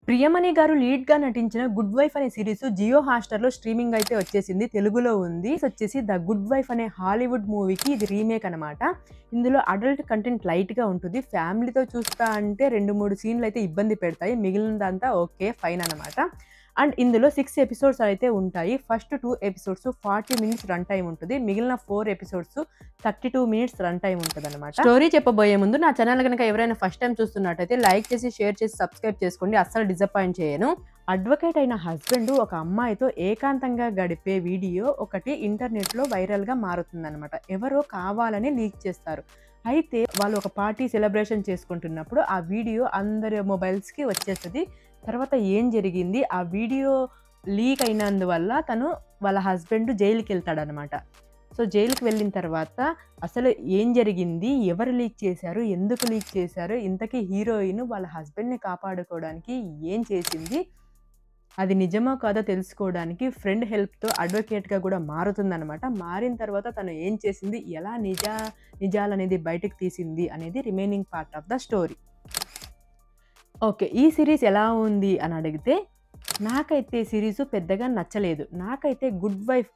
ప్రియమణి గారు లీడ్‌గా నటించిన 'good wife' అనే సీరీస్ జియో హాట్‌స్టార్‌లో స్ట్రీమింగ్ అయితే వచ్చేసింది. తెలుగులో ఉంది. వచ్చేసి 'ద గుడ్ వైఫ్' అనే హాలీవుడ్ మూవీకి ఇది రీమేక్ అనమాట. ఇందులో అడల్ట్ కంటెంట్ లైట్‌గా ఉంటుంది. ఫ్యామిలీతో చూస్తా అంటే 2, 3 సీన్‌లయితే ఇబ్బంది పెడతాయి. మిగిలినదంతా ఓకే. ఫైన్ అనమాట. అండ్ ఇందులో 6 ఎపిసోడ్స్ అయితే ఉంటాయి. First 2 episodes 40 minutes run time ఉంటది. మిగిలిన 4 ఎపిసోడ్స్ 32 మినిట్స్ రన్ టైమ్ ఉంటదనమాట. స్టోరీ చెప్పబోయే ముందు నా ఛానల్ గనక ఎవరైనా ఫస్ట్ టైం చూస్తున్నట్టయితే లైక్ చేసి, షేర్ చేసి, సబ్స్క్రైబ్ చేసుకోండి. అస్సలు డిసప్పాయింట్ చేయను. అడ్వకేట్ అయిన హస్బెండ్ ఒక అమ్మాయితో ఏకాంతంగా గడిపే వీడియో ఒకటి ఇంటర్నెట్‌లో వైరల్‌గా మారుతుందనమాట. ఎవరో కావాలని లీక్ చేస్తారు. అయితే వాళ్ళు ఒక పార్టీ సెలబ్రేషన్ చేసుకుంటున్నప్పుడు ఆ వీడియో అందరి మొబైల్స్‌కి వచ్చేస్తది. తర్వాత ఏం జరిగింది? ఆ వీడియో లీక్ అయినందువల్ల వాళ్ళ హస్బెండ్ జైలుకెళ్తాడనమాట. సో, జైలుకి వెళ్ళిన తర్వాత అసలు ఏం జరిగింది? ఎవరు లీక్ చేశారు? ఎందుకు లీక్ చేశారు? ఇంతకీ హీరోయిన్ వాళ్ళ హస్బెండ్‌ని కాపాడుకోవడానికి ఏం చేసింది? అది నిజమో కాదో తెలుసుకోవడానికి ఫ్రెండ్ హెల్ప్‌తో అడ్వకేట్‌గా కూడా మారుతుందనమాట. మారిన తర్వాత తను ఏం చేసింది? ఎలా నిజాలనేది బయటకు తీసింది? అనేది remaining part of the story. Okay. ఈ సీరీస్ ఎలా ఉంది అని అడిగితే, నాకైతే సీరీసు పెద్దగా నచ్చలేదు. నాకైతే 'గుడ్ వైఫ్'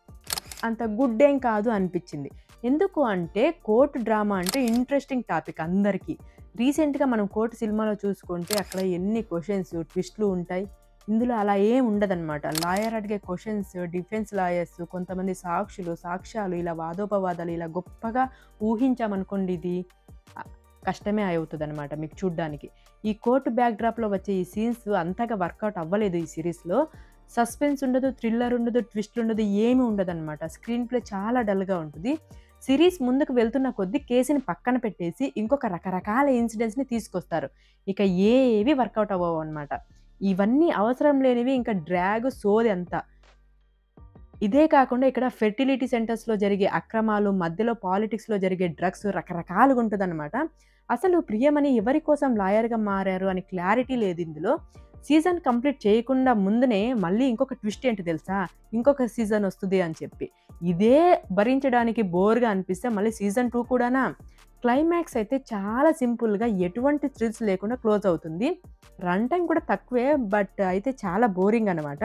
అంత గుడ్ ఏం కాదు అనిపిచ్చింది. ఎందుకు అంటే కోర్ట్ డ్రామా అంటే ఇంట్రెస్టింగ్ టాపిక్ అందరికీ. రీసెంట్‌గా మనం కోర్ట్ సినిమాలో చూసుకుంటే అక్కడ ఎన్ని క్వెషన్స్, ట్విస్ట్‌లు ఉంటాయి. ఇందులో అలా ఏం ఉండదనమాట. లాయర్ అడిగే క్వెషన్స్, డిఫెన్స్ లాయర్స్, కొంతమంది సాక్షులు, సాక్ష్యాలు ఇలా వాదోపవాదాలు ఇలా గొప్పగా ఊహించామనుకోండి ఇది కష్టమే అవుతదనమాట మీకు చూడ్డానికి. ఈ కోర్ట్ బ్యాక్‌డ్రాప్‌లో వచ్చే ఈ సీన్స్ అంతగా వర్కౌట్ అవ్వలేదు ఈ సీరీస్‌లో. సస్పెన్స్ ఉండదు, థ్రిల్లర్ ఉండదు, ట్విస్ట్ ఉండదు, ఏమి ఉండదనమాట. స్క్రీన్ ప్లే చాలా డల్‌గా ఉంటది. సీరీస్ ముందుకు వెళ్తున్న కొద్దీ కేసుని పక్కన పెట్టేసి ఇంకొక రకరకాల ఇన్సిడెంట్స్‌ని తీసుకొస్తారు. ఇక ఏవి వర్కౌట్ అవ్వవనమాట. ఇవన్నీ అవసరం లేనివి ఇంకా డ్రాగ్ సోది అంతా. ఇదే కాకుండా ఇక్కడ ఫెర్టిలిటీ సెంటర్స్‌లో జరిగే అక్రమాలు, మధ్యలో పాలిటిక్స్‌లో జరిగే డ్రగ్స్ రకరకాలుగుంటదనమాట. అసలు ప్రియమణి ఎవరి కోసం లాయర్‌గా మారారు అని క్లారిటీ లేదిందులో. సీజన్ కంప్లీట్ చేయకుండా ముందునే మళ్ళీ ఇంకొక ట్విస్ట్ ఏంటి తెలుసా? ఇంకొక సీజన్ ఒస్తది అని చెప్పి. ఇదే భరించడానికి బోర్‌గా అనిపిస్తే మళ్ళీ సీజన్ 2 కూడానా? క్లైమాక్స్ అయితే చాలా సింపుల్‌గా ఎటువంటి థ్రిల్స్ లేకుండా క్లోజ్ అవుతుంది. రన్ టైమ్ కూడా తక్కువే. బట్ అయితే చాలా బోరింగ్ అనమాట.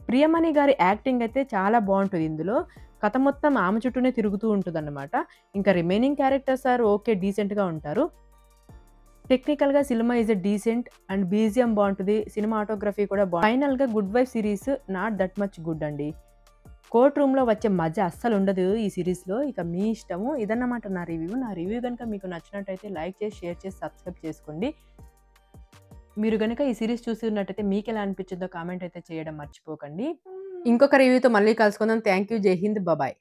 ప్రియమణి గారి యాక్టింగ్ అయితే చాలా బావుంటది ఇందులో. కథ మొత్తం ఆమె చుట్టూనే తిరుగుతూ ఉంటదన్నమాట. ఇంకా రిమైనింగ్ క్యారెక్టర్స్ ఆర్ ఓకే డీసెంట్‌గా ఉంటారు. టెక్నికల్‌గా cinema is a decent and BGM బావుంటది. సినిమాటోగ్రఫీ కూడా ఫైనల్‌గా 'good wife' series not that much good అండి. కోర్ట్ రూమ్‌లో వచ్చే మజా అస్సలుండదు ఈ సీరీస్‌లో. ఇక మీ ఇష్టము. ఇదన్నమాట నా రివ్యూ. నా రివ్యూ గనుక మీకు నచ్చినట్టయితే లైక్ చేసి, షేర్ చేసి, సబ్స్క్రైబ్ చేసుకోండి. మీరు గనుక ఈ సీరీస్ చూస్తున్నట్టయితే మీకెలా అనిపించిందో కామెంట్ అయితే చేయడం మర్చిపోకండి. ఇంకొక రివ్యూతో మళ్ళీ కలుసుకుందాం. Thank you. జై హింద్. బాయ్.